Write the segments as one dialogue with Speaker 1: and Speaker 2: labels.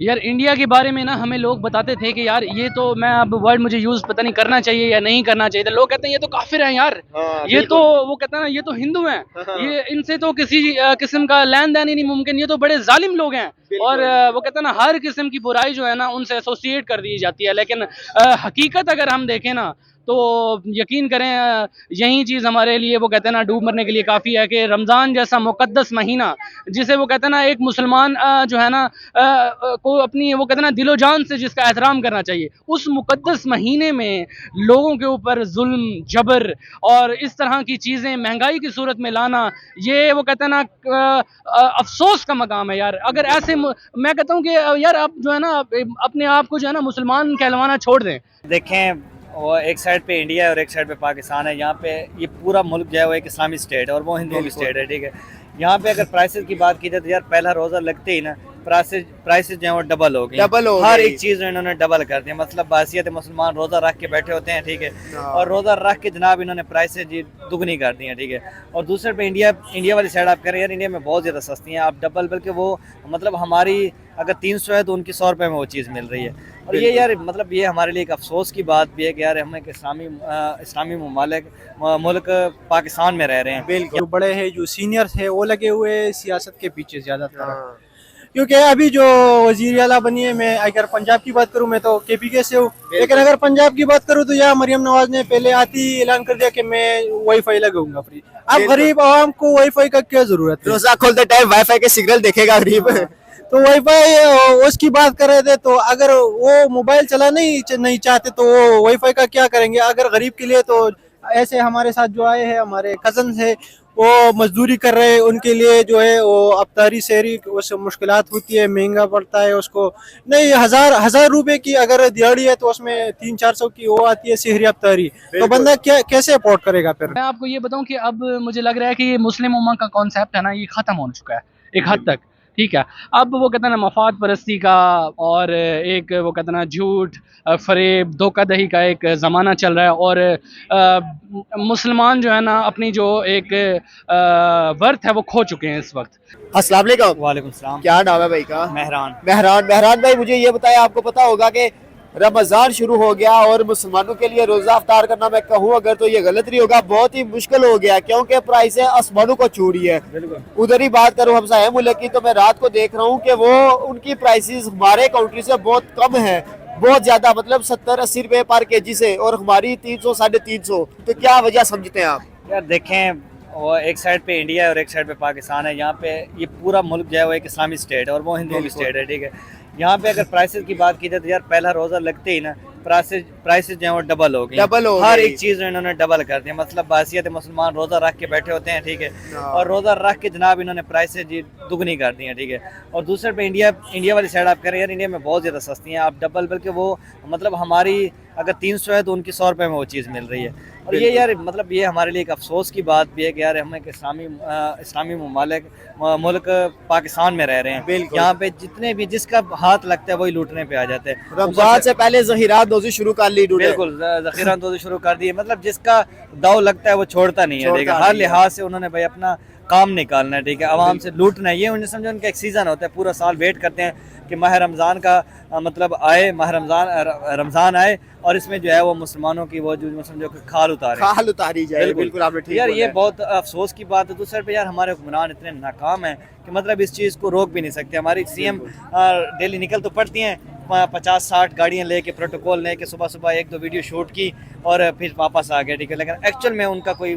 Speaker 1: यार इंडिया के बारे में ना हमें लोग बताते थे कि यार ये तो मैं अब वर्ड मुझे यूज़ पता नहीं करना चाहिए या नहीं करना चाहिए था। लोग कहते हैं ये तो काफिर हैं यार।
Speaker 2: हाँ
Speaker 1: ये तो
Speaker 2: बिल्कुल।
Speaker 1: वो कहते हैं ना ये तो हिंदू हैं।
Speaker 2: हाँ
Speaker 1: ये इनसे तो किसी किस्म का लेन देन ही नहीं मुमकिन। ये तो बड़े जालिम लोग हैं। और
Speaker 2: बिल्कुल।
Speaker 1: वो कहते हैं ना हर किस्म की बुराई जो है ना उनसे एसोसिएट कर दी जाती है। लेकिन हकीकत अगर हम देखें ना तो यकीन करें यही चीज़ हमारे लिए वो कहते हैं ना डूब मरने के लिए काफ़ी है कि रमज़ान जैसा मुक़द्दस महीना जिसे वो कहते हैं ना एक मुसलमान जो है ना को अपनी वो कहते हैं ना दिलो जान से जिसका एहतराम करना चाहिए, उस मुक़द्दस महीने में लोगों के ऊपर जुल्म, जबर और इस तरह की चीज़ें महंगाई की सूरत में लाना, ये वो कहते हैं ना अफ़सोस का मकाम है यार। अगर ऐसे मैं कहता हूँ कि यार आप जो है ना अपने आप को जो है ना मुसलमान कहलवाना छोड़ दें।
Speaker 3: देखें, वो एक साइड पे इंडिया है और एक साइड पे पाकिस्तान है। यहाँ पे ये पूरा मुल्क जो है वो एक इस्लामी स्टेट है और वो हिंदुओं की स्टेट है, ठीक है। यहाँ पे अगर प्राइसेस की बात की जाए तो यार पहला रोज़ा लगते ही ना प्राइसेस जो है वो डबल हो गए।
Speaker 2: डबल हो
Speaker 3: हर
Speaker 2: गई।
Speaker 3: एक चीज़ इन्होंने डबल कर दिया। मतलब बासियत मुसलमान रोज़ा रख के बैठे होते हैं, ठीक है,
Speaker 2: हाँ।
Speaker 3: और रोज़ा रख के जनाब इन्होंने प्राइसेस जी दुगनी कर दी हैं, ठीक है। और दूसरे पे इंडिया वाली साइड आप कह रहे हैं यार इंडिया में बहुत ज़्यादा सस्ती हैं, आप डबल, बल्कि वो मतलब हमारी अगर 300 है तो उनकी 100 रुपये में वो चीज़ मिल रही है। और ये यार मतलब ये हमारे लिए एक अफसोस की बात भी है कि यार हम एक इस्लामी मुल्क पाकिस्तान में रह रहे हैं।
Speaker 2: बिल्कुल।
Speaker 4: जो बड़े हैं जो सीनियर्स है वो लगे हुए हैं सियासत के पीछे ज्यादातर।
Speaker 2: हाँ।
Speaker 4: क्योंकि अभी जो वजीर आला बनी है, मैं अगर पंजाब की बात करूं मैं तो केपीके से हूँ, लेकिन अगर पंजाब की बात करूं तो यहाँ मरियम नवाज ने पहले आती ही ऐलान कर दिया कि मैं वाईफाई लगाऊंगा फ्री। अब
Speaker 2: बिल्कुल।
Speaker 4: गरीब आवाम को वाईफाई का क्या जरूरत है?
Speaker 2: रोजा खोलते टाइम वाईफाई के सिग्नल देखेगा गरीब।
Speaker 4: तो वाईफाई उसकी बात कर रहे थे, तो अगर वो मोबाइल चलाना ही नहीं चाहते तो वो वाईफाई का क्या करेंगे? अगर गरीब के लिए तो ऐसे हमारे साथ जो आए हैं हमारे कजन है वो मजदूरी कर रहे हैं, उनके लिए जो है वो अफ्तारी सहरी उस मुश्किलात होती है, महंगा पड़ता है उसको। नहीं, हजार रुपए की अगर दिहाड़ी है तो उसमें 300-400 की वो आती है सहरी अफ्तारी, तो बंदा क्या कैसे अफोर्ड करेगा फिर?
Speaker 1: मैं आपको ये बताऊं कि अब मुझे लग रहा है कि ये मुस्लिम उम्मा का कॉन्सेप्ट है ना ये ख़त्म हो चुका है एक हद तक। ठीक है, अब वो कहते हैं ना मफाद परस्ती का और एक वो कहते हैं ना झूठ फरेब धोखाधड़ी का एक ज़माना चल रहा है। और मुसलमान जो है ना अपनी जो एक वर्थ है वो खो चुके हैं इस वक्त।
Speaker 2: अस्सलाम वालेकुम।
Speaker 3: वालेकुम सलाम।
Speaker 2: क्या नाम है भाई का?
Speaker 3: मेहरान।
Speaker 2: मेहरान। मेहरान भाई मुझे ये बताया, आपको पता होगा कि रमजान शुरू हो गया और मुसलमानों के लिए रोजा अफ्तार करना, मैं कहूँ अगर तो ये गलत नहीं होगा, बहुत ही मुश्किल हो गया क्योंकि प्राइसें आसमानों को छू रही है। उधर ही बात करूँ हमसाया मुल्क की तो मैं रात को देख रहा हूँ कि वो उनकी प्राइसेस हमारे कंट्री से बहुत कम है, बहुत ज्यादा, मतलब 70-80 रुपए पर केजी से, और हमारी 300-350। तो क्या वजह समझते हैं आप?
Speaker 3: यार देखें, वो एक साइड पे इंडिया है और एक साइड पे पाकिस्तान है। यहाँ पे ये पूरा मुल्क जो है वो एक इस्लामी स्टेट है और वो हिंदुओं की स्टेट है, ठीक है। यहाँ पे अगर प्राइसेस की बात की जाए तो यार पहला रोज़ा लगते ही ना प्राइसेस जो है वो डबल हो गई।
Speaker 2: डबल हो
Speaker 3: हर
Speaker 2: गई।
Speaker 3: एक चीज़ इन्होंने डबल कर दिया। मतलब बासियत मुसलमान रोज़ा रख के बैठे होते हैं, ठीक है,
Speaker 2: हाँ।
Speaker 3: और रोज़ा रख के जनाब इन्होंने प्राइसेस जी दुगनी कर दी हैं, ठीक है। और दूसरे पे इंडिया वाली साइड आप कह रहे हैं यार इंडिया में बहुत ज़्यादा सस्ती हैं, आप डबल, बल्कि वो मतलब हमारी अगर 300 है तो उनकी 100 रुपये में वो चीज़ मिल रही है। और ये यार मतलब ये हमारे लिए एक अफसोस की बात भी है कि यार हम एक इस्लामी मुल्क पाकिस्तान में रह रहे हैं।
Speaker 2: बिल्कुल।
Speaker 3: यहाँ पे जितने भी जिसका हाथ लगता है वही लूटने पे आ जाते हैं।
Speaker 2: रमजान से पहले जहीरात दोजी शुरू कर ली डूडे।
Speaker 3: बिल्कुल जखीरा तो शुरू कर दिए। मतलब जिसका दाव लगता है वो छोड़ता नहीं है, ठीक है। हर लिहाज से उन्होंने भाई अपना काम निकालना है, ठीक है, आवाम से लूटना है। ये उन्हें समझो उनका एक सीज़न होता है, पूरा साल वेट करते हैं कि माह रमज़ान का मतलब आए, माह रमज़ान आए और इसमें जो है वो मुसलमानों की वो जो समझो कि खाल
Speaker 2: उतारी जाए। बिल्कुल आपने ठीक
Speaker 3: यार
Speaker 2: बोला
Speaker 3: ये
Speaker 2: है।
Speaker 3: बहुत अफसोस की बात है। दूसरे पे यार हमारे हुक्मरान इतने नाकाम हैं कि मतलब इस चीज़ को रोक भी नहीं सकते। हमारी सीएम डेली निकल तो पड़ती हैं 50-60 गाड़ियाँ लेके, प्रोटोकॉल लेके, सुबह सुबह 1-2 वीडियो शूट की और फिर वापस आ गए, ठीक है। लेकिन एक्चुअल में उनका कोई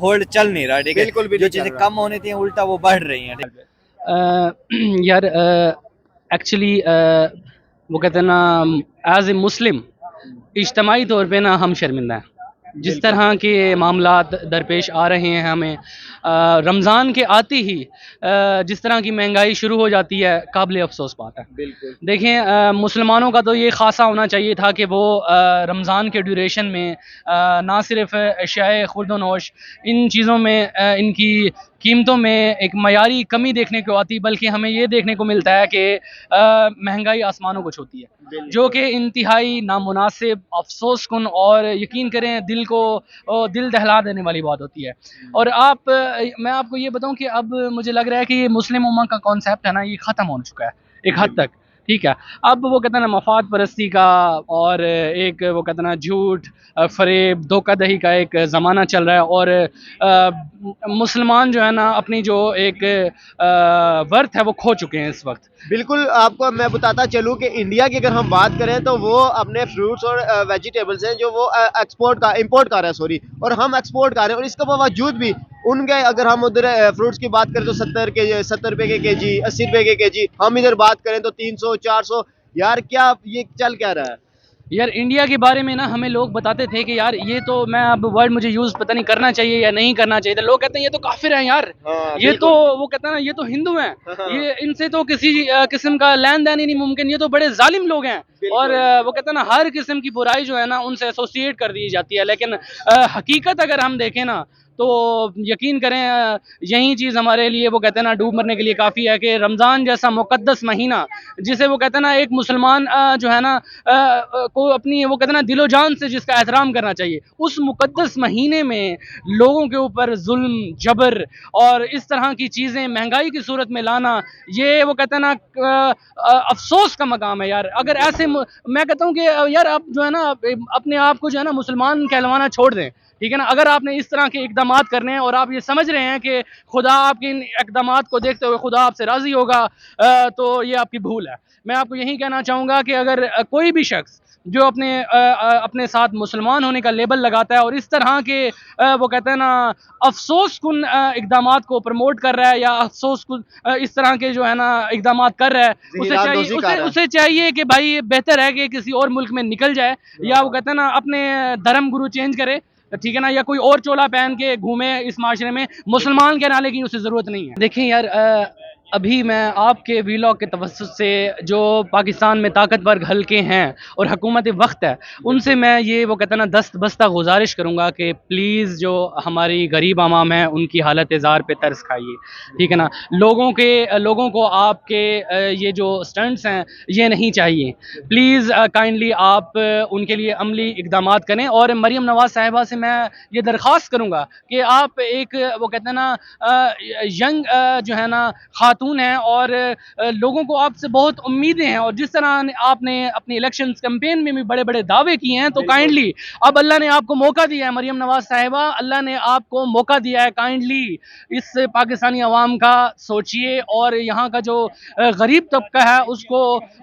Speaker 3: होल्ड चल नहीं रहा, ठीक है।
Speaker 2: बिल्कुल भी
Speaker 3: जो
Speaker 2: नहीं
Speaker 3: चीज़ें
Speaker 2: चल रहा।
Speaker 3: कम होनी थी उल्टा वो बढ़ रही हैं, ठीक है।
Speaker 1: यार एक्चुअली वो कहते हैं ना एज ए मुस्लिम इज्तमाही तौर पे ना हम शर्मिंदा हैं जिस तरह के मामलात दरपेश आ रहे हैं हमें। रमज़ान के आते ही जिस तरह की महंगाई शुरू हो जाती है, काबिल अफसोस बात है।
Speaker 2: बिल्कुल।
Speaker 1: देखें मुसलमानों का तो ये खासा होना चाहिए था कि वो रमज़ान के ड्यूरेशन में ना सिर्फ अशियाए खुर्द-ओ-नोश इन चीज़ों में इनकी कीमतों में एक मयारी कमी देखने को आती, बल्कि हमें ये देखने को मिलता है कि महंगाई आसमानों को छूती है, जो कि इंतहाई नामुनासिब, अफसोस कुन और यकीन करें दिल दहला देने वाली बात होती है। और मैं आपको ये बताऊं कि अब मुझे लग रहा है कि ये मुस्लिम उम्मा का कॉन्सेप्ट है ना ये ख़त्म हो चुका है एक हद तक। ठीक है। अब वो कहते हैं ना मफाद परस्ती का और एक वो कहते हैं ना झूठ, फरेब, धोखाधड़ी का एक ज़माना चल रहा है और मुसलमान जो है ना अपनी जो एक वर्थ है वो खो चुके हैं इस वक्त।
Speaker 2: बिल्कुल, आपको मैं बताता चलूँ कि इंडिया की अगर हम बात करें तो वो अपने फ्रूट्स और वेजिटेबल्स हैं जो वो इंपोर्ट कर रहा है, सॉरी, और हम एक्सपोर्ट कर रहे हैं। और इसके बावजूद भी उनके अगर हम उधर फ्रूट्स की बात करें तो 70 रुपए के केजी, 80 रुपए के केजी, हम इधर बात करें तो 300 400। यार क्या ये चल क्या रहा है?
Speaker 1: यार इंडिया के बारे में ना हमें लोग बताते थे कि यार ये तो, मैं अब वर्ड मुझे यूज़ पता नहीं करना चाहिए या नहीं करना चाहिए, तो लोग कहते हैं ये तो काफिर हैं यार, ये तो वो कहते हैं ना ये तो हिंदू हैं, ये इनसे तो किसी किस्म का लेन देन ही नहीं मुमकिन, ये तो बड़े जालिम लोग हैं। और वो कहते हैं ना हर किस्म की बुराई जो है ना उनसे एसोसिएट कर दी जाती है, लेकिन हकीकत अगर हम देखें ना तो यकीन करें यही चीज़ हमारे लिए वो कहते हैं ना डूब मरने के लिए काफ़ी है कि रमज़ान जैसा मुक़द्दस महीना, जिसे वो कहते हैं ना एक मुसलमान जो है ना को अपनी वो कहते हैं ना दिलो जान से जिसका एहतराम करना चाहिए, उस मुक़द्दस महीने में लोगों के ऊपर जुल्म, जबर और इस तरह की चीज़ें महंगाई की सूरत में लाना, ये वो कहते हैं ना अफसोस का मकाम है यार। अगर ऐसे मैं कहता हूँ कि यार आप जो है ना अपने आप को जो है ना मुसलमान कहलवाना छोड़ दें, ठीक है ना। अगर आपने इस तरह के इकदामात करने हैं और आप ये समझ रहे हैं कि खुदा आपके इन इकदामात को देखते हुए खुदा आपसे राज़ी होगा, तो ये आपकी भूल है। मैं आपको यही कहना चाहूँगा कि अगर कोई भी शख्स जो अपने साथ मुसलमान होने का लेबल लगाता है और इस तरह के वो कहते हैं ना अफसोस कुन इकदामात को प्रमोट कर रहा है या अफसोस कुन इस तरह के जो है ना इकदामात कर रहा है, उसे चाहिए कि भाई बेहतर है कि किसी और मुल्क में निकल जाए, या वो कहते हैं ना अपने धर्म गुरु चेंज करे, ठीक है ना, या कोई और चोला पहन के घूमे इस माशरे में, मुसलमान के नाले की उसे ज़रूरत नहीं है। देखिए यार अभी मैं आपके वीलॉग के तवस्सुत से जो पाकिस्तान में ताकतवर हल्के हैं और हुकूमत वक्त है उनसे मैं ये वो कहते हैं ना दस्त बस्ता गुजारिश करूँगा कि प्लीज़ जो हमारी गरीब आवाम है उनकी हालत ज़ार पे तरस खाइए, ठीक है ना। लोगों को आपके ये जो स्टंट्स हैं ये नहीं चाहिए, प्लीज़ काइंडली आप उनके लिए अमली इकदामात करें। और मरीम नवाज़ साहिबा से मैं ये दरख्वास्त करूँगा कि आप एक वो कहते हैं ना यंग जो है ना खातून हैं और लोगों को आपसे बहुत उम्मीदें हैं, और जिस तरह आपने अपनी इलेक्शन कैंपेन में भी बड़े बड़े दावे किए हैं, तो काइंडली अब अल्लाह ने आपको मौका दिया है मरीम नवाज साहिबा, अल्लाह ने आपको मौका दिया है, काइंडली इस पाकिस्तानी अवाम का सोचिए और यहाँ का जो गरीब तबका है उसको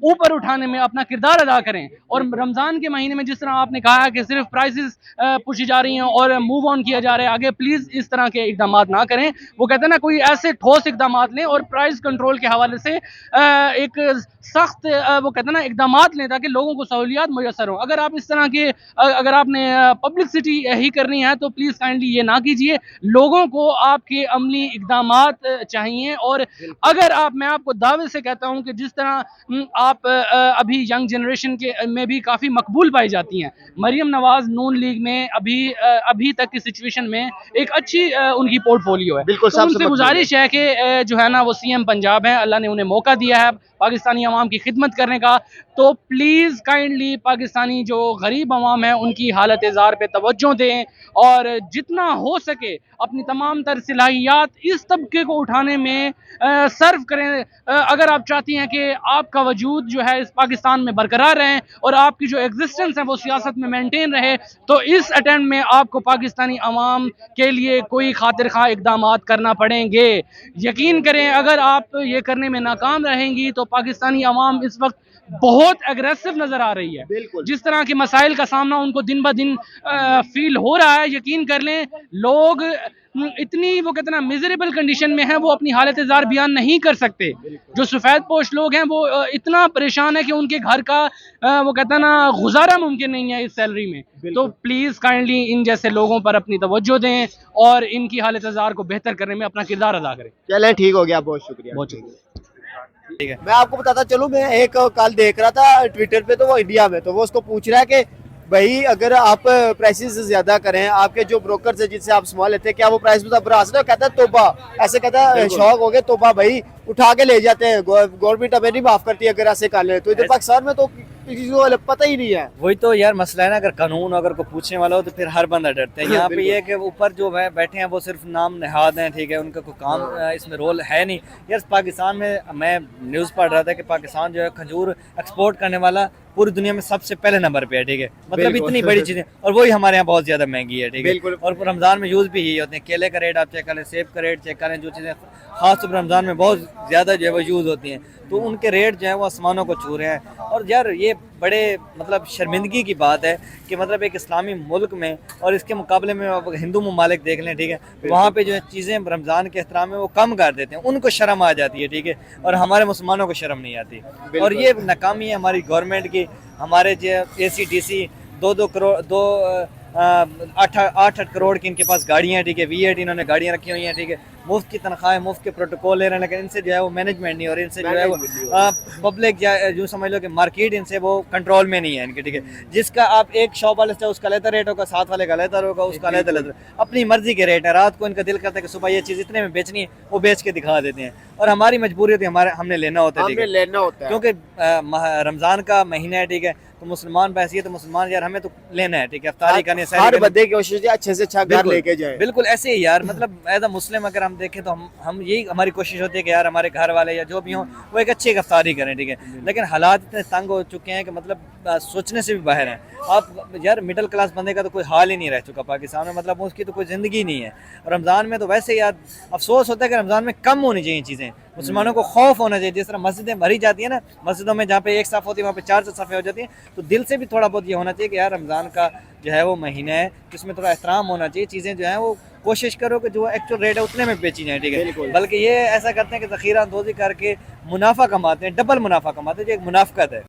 Speaker 1: ऊपर उठाने में अपना किरदार अदा करें। और रमज़ान के महीने में जिस तरह आपने कहा है कि सिर्फ प्राइसेस पूछी जा रही हैं और मूव ऑन किया जा रहा है आगे, प्लीज़ इस तरह के इकदाम ना करें। वो कहते हैं ना कोई ऐसे ठोस इकदाम लें और प्राइस कंट्रोल के हवाले से एक सख्त वो कहते हैं ना इकदाम लें ताकि लोगों को सहूलियात मुयसर हो। अगर आप इस तरह के अगर आपने पब्लिसिटी ही करनी है तो प्लीज़ काइंडली ये ना कीजिए, लोगों को आपके अमली इकदाम चाहिए। और अगर मैं आपको दावे से कहता हूँ कि जिस तरह आप अभी यंग जनरेशन के में भी काफ़ी मकबूल पाई जाती हैं, मरीम नवाज़ नून लीग में अभी तक की सिचुएशन में एक अच्छी उनकी पोर्टफोलियो है,
Speaker 2: बिल्कुल
Speaker 1: तो उनसे गुजारिश है कि जो है ना वो सीएम पंजाब है, अल्लाह ने उन्हें मौका दिया है पाकिस्तानी अवाम की खिदमत करने का, तो प्लीज़ काइंडली पाकिस्तानी जो गरीब अवाम है उनकी हालत ज़ार पे तवज्जो दें और जितना हो सके अपनी तमाम तर सलाहियात इस तबके को उठाने में सर्व करें। अगर आप चाहती हैं कि आपका वजूद जो है इस पाकिस्तान में बरकरार रहे और आपकी जो एग्जिस्टेंस है वो सियासत में मेंटेन रहे, तो इस अटेम्प्ट में आपको पाकिस्तानी अवाम के लिए कोई खातिर खा इकदाम करना पड़ेंगे। यकीन करें अगर आप ये करने में नाकाम रहेंगी तो पाकिस्तानी अवाम इस वक्त बहुत एग्रेसिव नजर आ रही है, जिस तरह के मसाइल का सामना उनको दिन ब दिन फील हो रहा है। यकीन कर लें लोग इतनी वो कहते हैं ना मिजरेबल कंडीशन में है, वो अपनी हालत ज़ार बयान नहीं कर सकते। जो सफ़ेद पोश लोग हैं वो इतना परेशान है कि उनके घर का वो कहते हैं ना गुजारा मुमकिन नहीं है इस सैलरी में। तो प्लीज़ काइंडली इन जैसे लोगों पर अपनी तवज्जो दें और इनकी हालत ज़ार को बेहतर करने में अपना किरदार अदा करें।
Speaker 2: चलें, ठीक हो गया, बहुत शुक्रिया।
Speaker 1: बहुत शुक्रिया।
Speaker 3: ठीक है।
Speaker 2: मैं आपको बताता चलूं, मैं एक कल देख रहा था ट्विटर पे, तो वो इंडिया में, तो वो उसको पूछ रहा है कि भाई अगर आप प्राइसेस ज्यादा करें, आपके जो ब्रोकर्स है जिनसे आप सामान लेते हैं, क्या वो प्राइस बढ़ा सकते हो? कहता है तोबा, ऐसे कहता है शौक हो गए तोबा भाई, उठा के ले जाते हैं, गवर्नमेंट हमें नहीं माफ करती अगर ऐसे कर ले। तो इधर पाकिस्तान में तो किसी को पता ही नहीं है।
Speaker 3: वही तो यार मसला है ना, अगर कानून अगर को पूछने वाला हो तो फिर हर बंदा डरता है। यहाँ पे ये है कि ऊपर जो है बैठे हैं वो सिर्फ नाम नहाद हैं, ठीक है, उनका कोई काम इसमें रोल है नहीं। यार पाकिस्तान में मैं न्यूज़ पढ़ रहा था कि पाकिस्तान जो है खजूर एक्सपोर्ट करने वाला पूरी दुनिया में सबसे पहले नंबर पे है, ठीक है, मतलब इतनी बड़ी चीज़ें, और वही हमारे यहाँ बहुत ज़्यादा महंगी है, ठीक है। और रमज़ान में यूज़ भी यही होते हैं, केले का रेट आप चेक करें, सेब का रेट चेक करें, जो चीज़ें खास तौर पर रमज़ान में बहुत ज़्यादा जो है वो यूज़ होती हैं, तो उनके रेट जो है वो आसमानों को छू रहे हैं। और यार ये बड़े मतलब शर्मिंदगी की बात है कि मतलब एक इस्लामी मुल्क में और इसके मुकाबले में आप हिंदू ममालिक देख लें, ठीक है, वहाँ पे जो है चीज़ें रमज़ान के एहतराम में वो कम कर देते हैं, उनको शर्म आ जाती है, ठीक है, और हमारे मुसलमानों को शर्म नहीं आती। और ये नाकामी है हमारी गवर्नमेंट की। हमारे जो ACDC 2-2 करोड़ 8 करोड़ की इनके पास गाड़ियाँ हैं, ठीक है, V8 इन्होंने गाड़ियाँ रखी हुई हैं, ठीक है, मुफ्त की तनख्वाहें, मुफ्त के प्रोटोकॉल ले रहे हैं, लेकिन इनसे जो है वो मैनेजमेंट नहीं, और इनसे जो है वो पब्लिक जो समझ लो कि मार्केट इनसे वो कंट्रोल में नहीं है इनके, ठीक है। जिसका आप एक शॉप वाले से उसका लेता रेट होगा, साथ वाले का लेता होगा, उसका लेता अपनी मर्जी के रेट है। रात को इनका दिल करता है कि सुबह ये चीज़ इतने में बेचनी है, वो बेच के दिखा देते हैं, और हमारी मजबूरी होती है, हमने लेना होता है, ठीक है, क्योंकि रमज़ान का महीना है, ठीक है, तो मुसलमान पैसे है तो मुसलमान यार हमें तो लेना है, ठीक है, अफ्तारी करनी है,
Speaker 2: हर बंदे की कोशिश है अच्छे से अच्छा घर लेके जाए।
Speaker 3: बिल्कुल ऐसे ही यार, मतलब एज अ मुस्लिम अगर हम देखें तो हम यही हमारी कोशिश होती है कि यार हमारे घर वाले या जो भी हों वो एक अच्छी अफ्तारी करें, ठीक है, लेकिन हालात इतने तंग हो चुके हैं कि मतलब सोचने से भी बाहर हैं। आप यार मिडिल क्लास बंदे का तो कोई हाल ही नहीं रह चुका पाकिस्तान में, मतलब उसकी तो कोई ज़िंदगी नहीं है। रमज़ान में तो वैसे यार अफसोस होता है कि रमज़ान में कम होनी चाहिए चीज़ें, मुसलमानों को खौफ होना चाहिए। जिस तरह मस्जिदें भरी जाती है ना, मस्जिदों में जहाँ पे एक साफ़ होती है वहाँ पे 4 सफ़े हो जाती हैं, तो दिल से भी थोड़ा बहुत ये होना चाहिए कि यार रमज़ान का जो है वो महीना है, जिसमें थोड़ा एहतराम होना चाहिए, चीज़ें जो हैं वो कोशिश करो कि जो एक्चुअल रेट है उतने में बेची जाए, ठीक है, बल्कि ये ऐसा करते हैं कि ज़ख़ीरा अंदोज़ी करके मुनाफा कमाते हैं, डबल मुनाफा कमाते हैं, जो एक मुनाफ़क़त है।